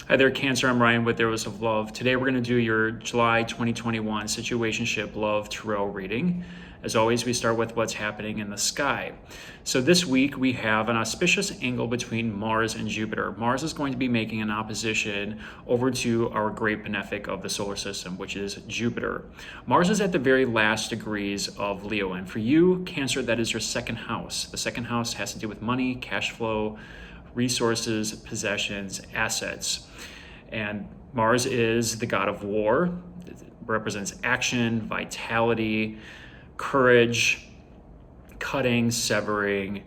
Hi there, Cancer. I'm Ryan with Arrows of Love. Today we're going to do your July 2021 Situationship Love Tarot reading. As always, we start with what's happening in the sky. So this week we have an auspicious angle between Mars and Jupiter. Mars is going to be making an opposition over to our great benefic of the solar system, which is Jupiter. Mars is at the very last degrees of Leo, and for you, Cancer, that is your second house. The second house has to do with money, cash flow, resources, possessions, assets. And Mars is the god of war. It represents action, vitality, courage, cutting, severing,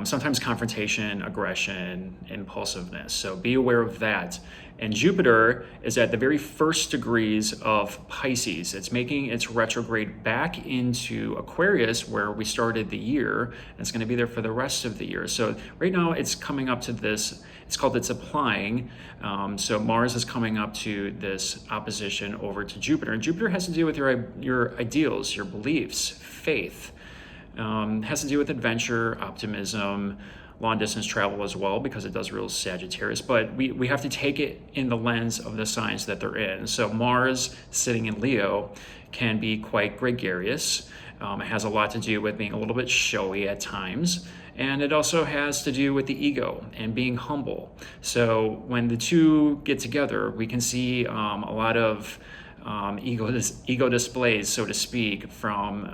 sometimes confrontation, aggression, impulsiveness. So be aware of that. And Jupiter is at the very first degrees of Pisces. It's making its retrograde back into Aquarius, where we started the year, and it's going to be there for the rest of the year. So right now it's coming up to this, it's called its applying. So Mars is coming up to this opposition over to Jupiter. And Jupiter has to do with your ideals, your beliefs, faith. Has to do with adventure, optimism, long distance travel as well, because it does rule Sagittarius, but we have to take it in the lens of the signs that they're in. So Mars sitting in Leo can be quite gregarious. It has a lot to do with being a little bit showy at times, and it also has to do with the ego and being humble. So when the two get together, we can see a lot of ego displays, so to speak, from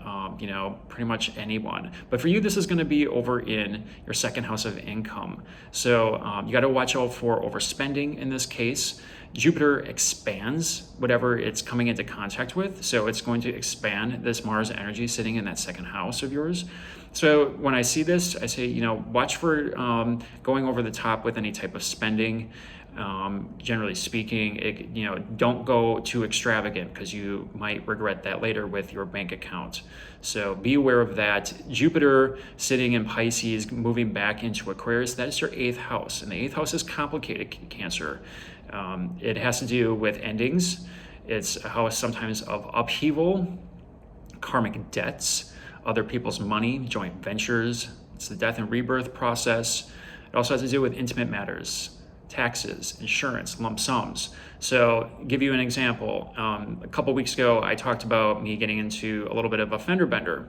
pretty much anyone. But for you, this is going to be over in your second house of income. So you got to watch out for overspending in this case. Jupiter expands whatever it's coming into contact with. So it's going to expand this Mars energy sitting in that second house of yours. So when I see this, I say, watch for going over the top with any type of spending. Generally speaking, don't go too extravagant, because you might regret that later with your bank account. So be aware of that. Jupiter sitting in Pisces, moving back into Aquarius, that is your 8th house. And the 8th house is complicated, Cancer. It has to do with endings. It's a house sometimes of upheaval, karmic debts, other people's money, joint ventures. It's the death and rebirth process. It also has to do with intimate matters, taxes, insurance, lump sums. So give you an example. A couple weeks ago, I talked about me getting into a little bit of a fender bender.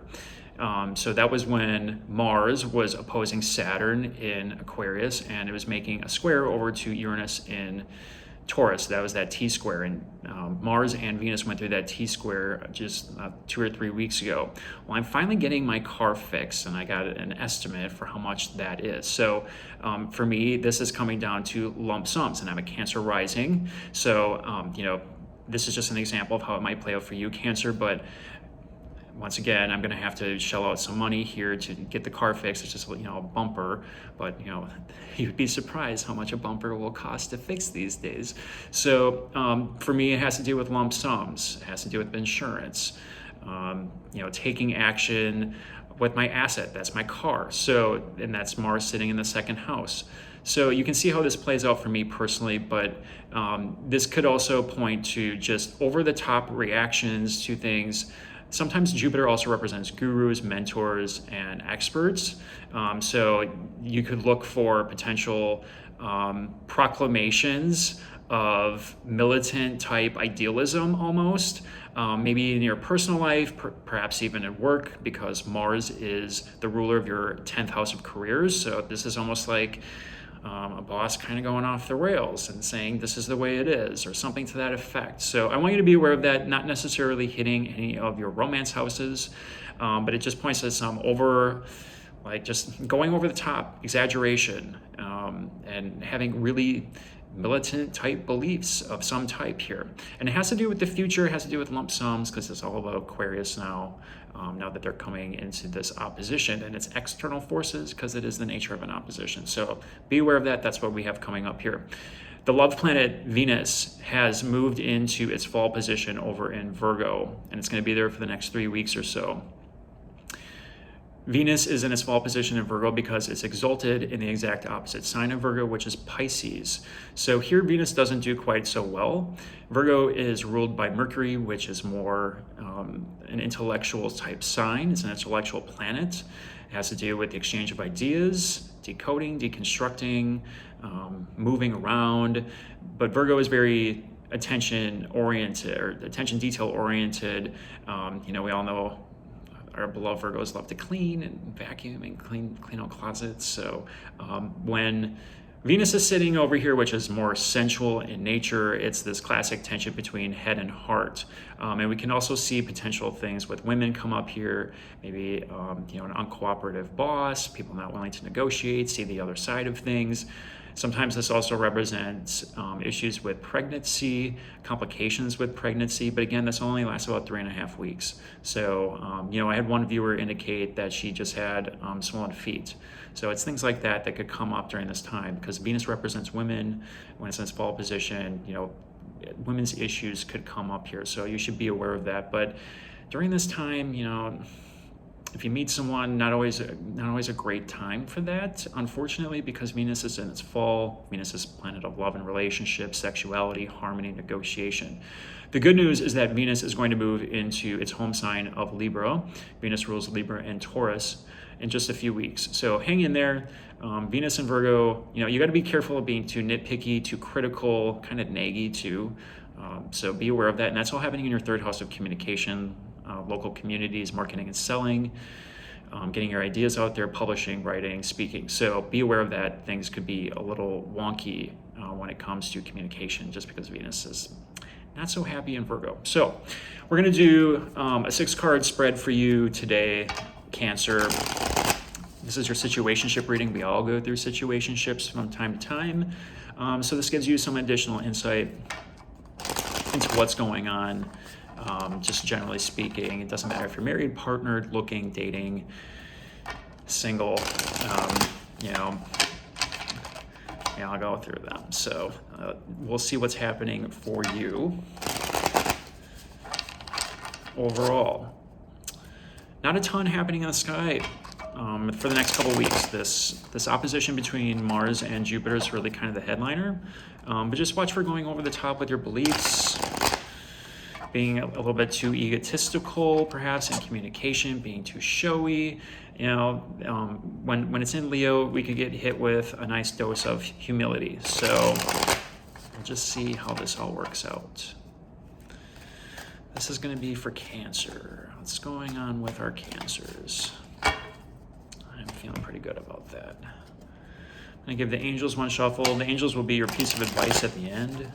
So that was when Mars was opposing Saturn in Aquarius, and it was making a square over to Uranus in Taurus. That was that T-square, and Mars and Venus went through that T-square just 2 or 3 weeks ago. Well, I'm finally getting my car fixed, and I got an estimate for how much that is. So for me, this is coming down to lump sums, and I'm a Cancer rising. So, this is just an example of how it might play out for you, Cancer, but once again, I'm going to have to shell out some money here to get the car fixed. It's just, a bumper, but, you'd be surprised how much a bumper will cost to fix these days. So for me, it has to do with lump sums. It has to do with insurance, taking action with my asset. That's my car. So, and that's Mars sitting in the second house. So you can see how this plays out for me personally, but this could also point to just over-the-top reactions to things. Sometimes Jupiter also represents gurus, mentors, and experts. So you could look for potential proclamations of militant type idealism almost, maybe in your personal life, perhaps even at work, because Mars is the ruler of your 10th house of careers. So this is almost like a boss kind of going off the rails and saying this is the way it is, or something to that effect. So I want you to be aware of that, not necessarily hitting any of your romance houses, but it just points to some just going over the top, exaggeration, and having really militant type beliefs of some type here. And it has to do with the future, it has to do with lump sums, because it's all about Aquarius now, now that they're coming into this opposition, and it's external forces because it is the nature of an opposition. So be aware of that. That's what we have coming up here. The love planet Venus has moved into its fall position over in Virgo, and it's going to be there for the next 3 weeks or so. Venus is in its fall position in Virgo because it's exalted in the exact opposite sign of Virgo, which is Pisces. So here Venus doesn't do quite so well. Virgo is ruled by Mercury, which is more an intellectual type sign. It's an intellectual planet. It has to do with the exchange of ideas, decoding, deconstructing, moving around. But Virgo is very attention oriented or attention detail oriented. We all know our beloved Virgos love to clean and vacuum and clean out closets. So when Venus is sitting over here, which is more sensual in nature, it's this classic tension between head and heart. And we can also see potential things with women come up here, maybe an uncooperative boss, people not willing to negotiate, see the other side of things. Sometimes this also represents issues with pregnancy, complications with pregnancy, but again, this only lasts about 3.5 weeks. So, I had one viewer indicate that she just had swollen feet. So it's things like that that could come up during this time, because Venus represents women. When it's in its fall position, women's issues could come up here. So you should be aware of that. But during this time, if you meet someone, not always a great time for that, unfortunately, because Venus is in its fall. Venus is a planet of love and relationships, sexuality, harmony, negotiation. The good news is that Venus is going to move into its home sign of Libra. Venus rules Libra and Taurus in just a few weeks. So hang in there. Venus and Virgo, you got to be careful of being too nitpicky, too critical, kind of naggy too. So be aware of that. And that's all happening in your third house of communication, local communities, marketing and selling, getting your ideas out there, publishing, writing, speaking. So be aware of that. Things could be a little wonky when it comes to communication, just because Venus is not so happy in Virgo. So we're going to do a 6-card spread for you today, Cancer. This is your situationship reading. We all go through situationships from time to time. So this gives you some additional insight into what's going on. Just generally speaking, it doesn't matter if you're married, partnered, looking, dating, single, I'll go through them. So we'll see what's happening for you overall. Not a ton happening in the sky for the next couple of weeks. This opposition between Mars and Jupiter is really kind of the headliner. But just watch for going over the top with your beliefs, being a little bit too egotistical, perhaps in communication, being too showy. When it's in Leo, we could get hit with a nice dose of humility. So we'll just see how this all works out. This is going to be for Cancer. What's going on with our Cancers? I'm feeling pretty good about that. I'm going to give the angels one shuffle. The angels will be your piece of advice at the end.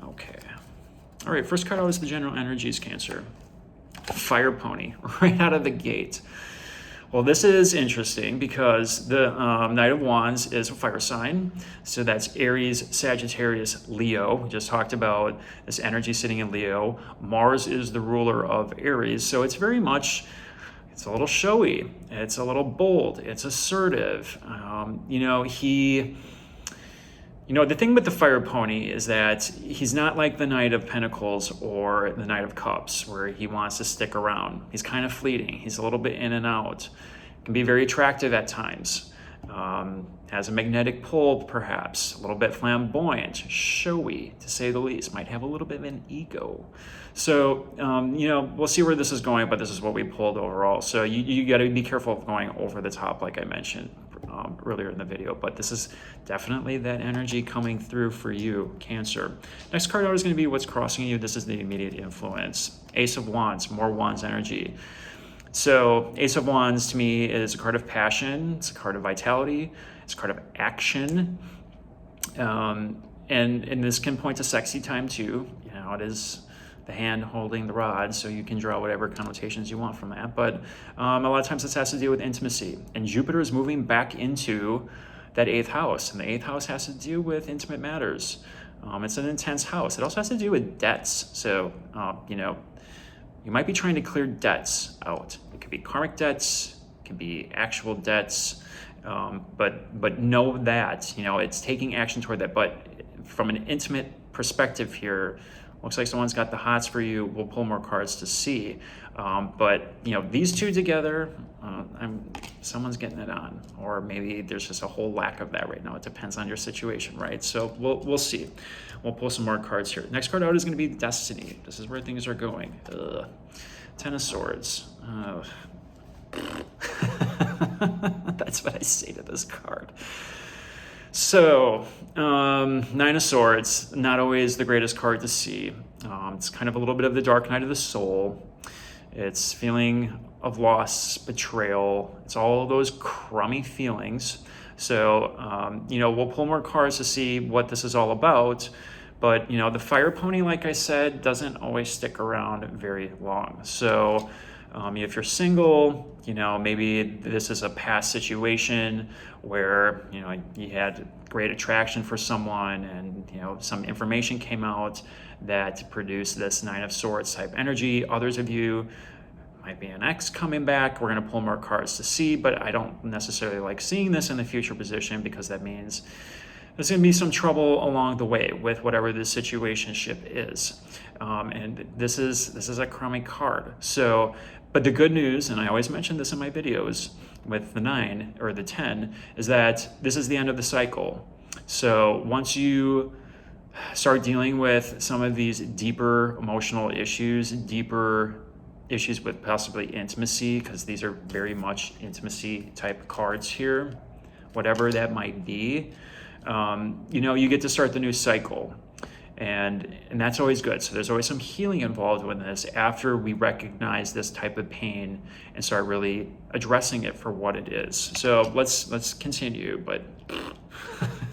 Okay. All right, first card out is the general energies, Cancer. Fire pony, right out of the gate. Well, this is interesting because the Knight of Wands is a fire sign. So that's Aries, Sagittarius, Leo. We just talked about this energy sitting in Leo. Mars is the ruler of Aries. So it's very much, it's a little showy. It's a little bold. It's assertive. The thing with the fire pony is that he's not like the Knight of Pentacles or the Knight of Cups, where he wants to stick around. He's kind of fleeting. He's a little bit in and out. Can be very attractive at times. Has a magnetic pull, perhaps. A little bit flamboyant, showy, to say the least. Might have a little bit of an ego. So, we'll see where this is going, but this is what we pulled overall. So you got to be careful of going over the top, like I mentioned earlier in the video, but this is definitely that energy coming through for you, Cancer. Next card out is going to be what's crossing you. This is the immediate influence. Ace of Wands, more Wands energy. So Ace of Wands to me is a card of passion. It's a card of vitality. It's a card of action. And this can point to sexy time too. It is the hand holding the rod, so you can draw whatever connotations you want from that. But a lot of times this has to do with intimacy. And Jupiter is moving back into that 8th house. And the 8th house has to do with intimate matters. It's an intense house. It also has to do with debts. So, you might be trying to clear debts out. It could be karmic debts, it could be actual debts, but know that, it's taking action toward that. But from an intimate perspective here, looks like someone's got the hots for you. We'll pull more cards to see. But these two together, someone's getting it on, or maybe there's just a whole lack of that right now. It depends on your situation, right? So we'll see. We'll pull some more cards here. Next card out is going to be Destiny. This is where things are going. 10 of Swords. That's what I say to this card. So, Nine of Swords, not always the greatest card to see. It's kind of a little bit of the dark night of the soul. It's feeling of loss, betrayal. It's all those crummy feelings. So, we'll pull more cards to see what this is all about. But, the fire pony, like I said, doesn't always stick around very long. So, if you're single, maybe this is a past situation where, you had great attraction for someone and, some information came out that produced this Nine of Swords type energy. Others of you might be an ex coming back. We're going to pull more cards to see, but I don't necessarily like seeing this in the future position because that means there's going to be some trouble along the way with whatever the situationship is. And this is a crummy card. So, but the good news, and I always mention this in my videos with the 9 or the 10, is that this is the end of the cycle. So once you start dealing with some of these deeper emotional issues, deeper issues with possibly intimacy, because these are very much intimacy type cards here, whatever that might be, you get to start the new cycle. And that's always good. So there's always some healing involved with this after we recognize this type of pain and start really addressing it for what it is. So let's continue, but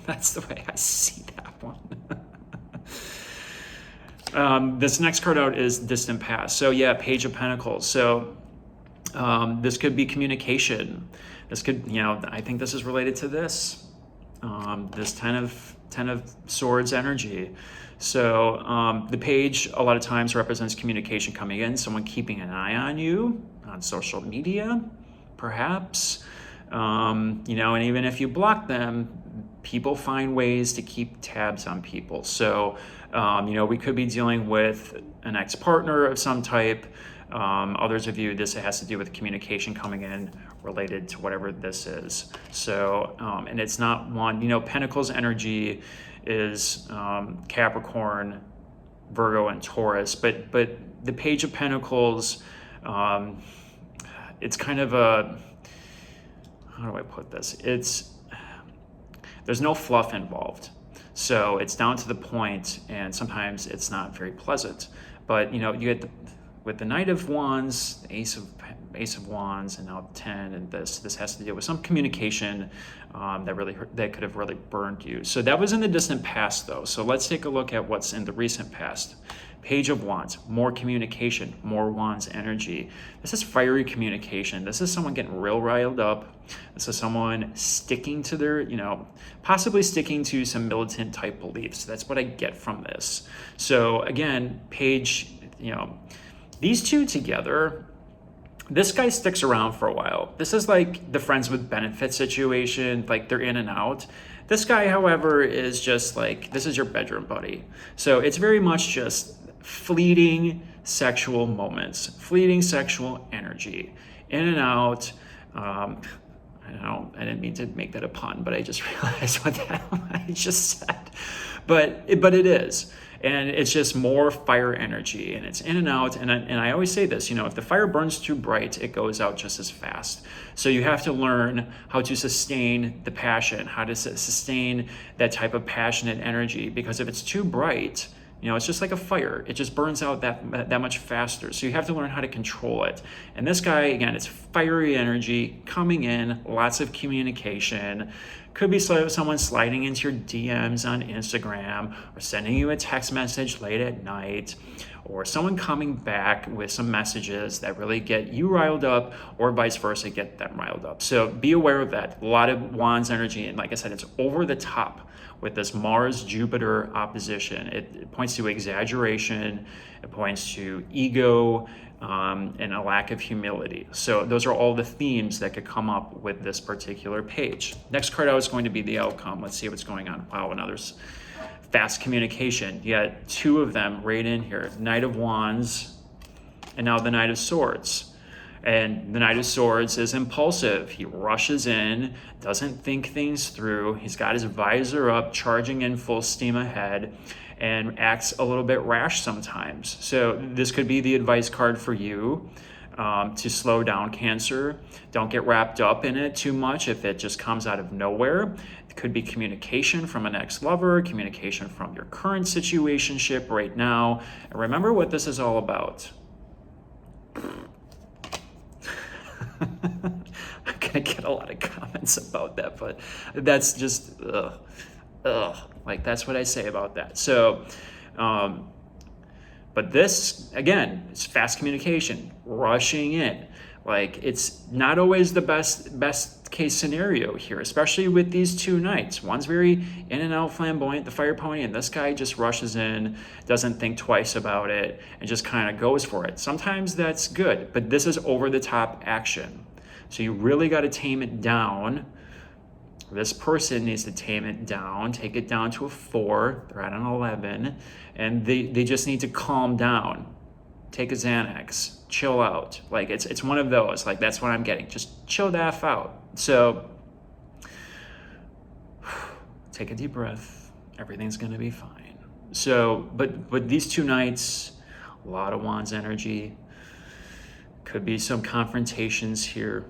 that's the way I see that one. This next card out is Distant Past. So yeah, Page of Pentacles. So this could be communication. This could, I think this is related to this. This Ten of Swords energy. So the page a lot of times represents communication coming in, someone keeping an eye on you on social media, perhaps. And even if you block them, people find ways to keep tabs on people. So, we could be dealing with an ex-partner of some type. Others of you, this has to do with communication coming in related to whatever this is. So, and it's not one, Pentacles energy is Capricorn, Virgo, and Taurus, but the Page of Pentacles, it's kind of a, how do I put this? There's no fluff involved. So it's down to the point, and sometimes it's not very pleasant. But you get with the Knight of Wands, the Ace of Wands, and now the 10, and this has to deal with some communication that could have really burned you. So that was in the distant past, though. So let's take a look at what's in the recent past. Page of Wands, more communication, more Wands energy. This is fiery communication. This is someone getting real riled up. This is someone sticking to their, possibly sticking to some militant type beliefs. That's what I get from this. So again, Page, these two together, this guy sticks around for a while. This is like the friends with benefit situation, like they're in and out. This guy, however, is just like, this is your bedroom buddy. So it's very much just fleeting sexual moments, fleeting sexual energy, in and out. I didn't mean to make that a pun, but I just realized what I just said. But it is. And it's just more fire energy, and it's in and out. And I always say this, if the fire burns too bright, it goes out just as fast. So you have to learn how to sustain the passion, how to sustain that type of passionate energy, because if it's too bright, it's just like a fire. It just burns out that much faster. So you have to learn how to control it. And this guy, again, it's fiery energy coming in, lots of communication. Could be someone sliding into your DMs on Instagram, or sending you a text message late at night, or someone coming back with some messages that really get you riled up, or vice versa, get them riled up. So be aware of that. A lot of Wands energy, and like I said, it's over the top with this Mars-Jupiter opposition. It points to exaggeration, it points to ego, and a lack of humility. So those are all the themes that could come up with this particular page. Next card out is going to be the outcome. Let's see what's going on. Wow, another fast communication. You got two of them right in here. Knight of Wands, and now the Knight of Swords. And the Knight of Swords is impulsive. He rushes in, doesn't think things through. He's got his visor up, charging in full steam ahead, and acts a little bit rash sometimes. So this could be the advice card for you. to slow down, Cancer. Don't get wrapped up in it too much if it just comes out of nowhere. It could be communication from an ex-lover, communication from your current situationship right now. And remember what this is all about. I'm gonna get a lot of comments about that, but that's just like that's what I say about that. So but this, again, it's fast communication, rushing in. Like, it's not always the best case scenario here, especially with these two knights. One's very in and out, flamboyant, the fire pony, and this guy just rushes in, doesn't think twice about it, and just kind of goes for it. Sometimes that's good, but this is over the top action. So you really got to tame it down. This person needs to tame it down, take it down to a 4. They're at an 11, and they just need to calm down. Take a Xanax, chill out. Like, it's one of those. Like, that's what I'm getting. Just chill the F out. So take a deep breath. Everything's gonna be fine. So, but these two nights, a lot of Wands energy. Could be some confrontations here.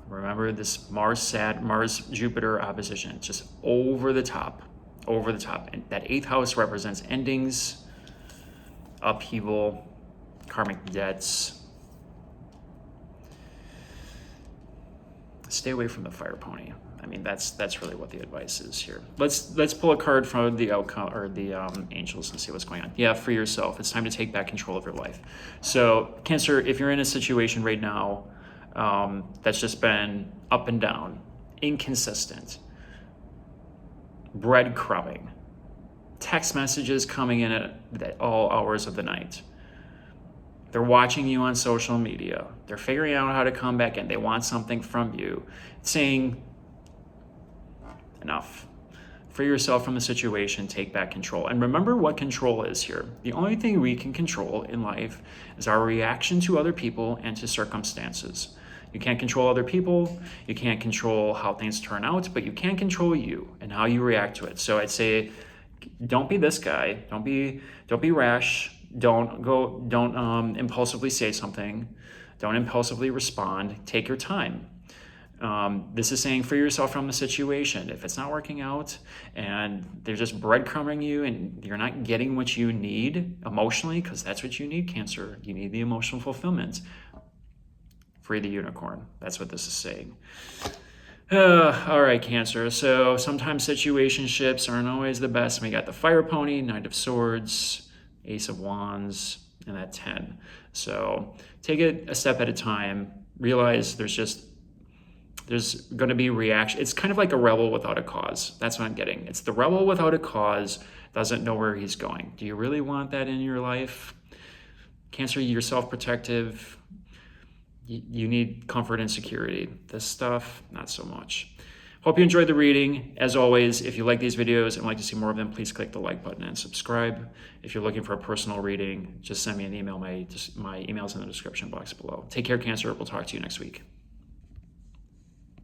Remember this Mars-Jupiter opposition, just over the top. And that 8th house represents endings, upheaval, karmic debts. Stay away from the fire pony. I mean, that's really what the advice is here. Let's pull a card from the outcome or the angels and see what's going on. Yeah, for yourself. It's time to take back control of your life. So, Cancer, if you're in a situation right now that's just been up and down, inconsistent, breadcrumbing, text messages coming in at all hours of the night. They're watching you on social media. They're figuring out how to come back in. They want something from you. Saying, enough. Free yourself from the situation, take back control. And remember what control is here. The only thing we can control in life is our reaction to other people and to circumstances. You can't control other people, you can't control how things turn out, but you can control you and how you react to it. So I'd say, don't be this guy, don't be rash, don't impulsively say something, don't impulsively respond, take your time. This is saying free yourself from the situation. If it's not working out and they're just breadcrumbing you and you're not getting what you need emotionally, because that's what you need, Cancer, you need the emotional fulfillment. Free the unicorn. That's what this is saying. All right, Cancer. So sometimes situationships aren't always the best. We got the fire pony, Knight of Swords, Ace of Wands, and that 10. So take it a step at a time. Realize there's going to be reaction. It's kind of like a rebel without a cause. That's what I'm getting. It's the rebel without a cause, doesn't know where he's going. Do you really want that in your life? Cancer, you're self-protective. You need comfort and security. This stuff, not so much. Hope you enjoyed the reading. As always, if you like these videos and would like to see more of them, please click the like button and subscribe. If you're looking for a personal reading, just send me an email. My email's in the description box below. Take care, Cancer. We'll talk to you next week.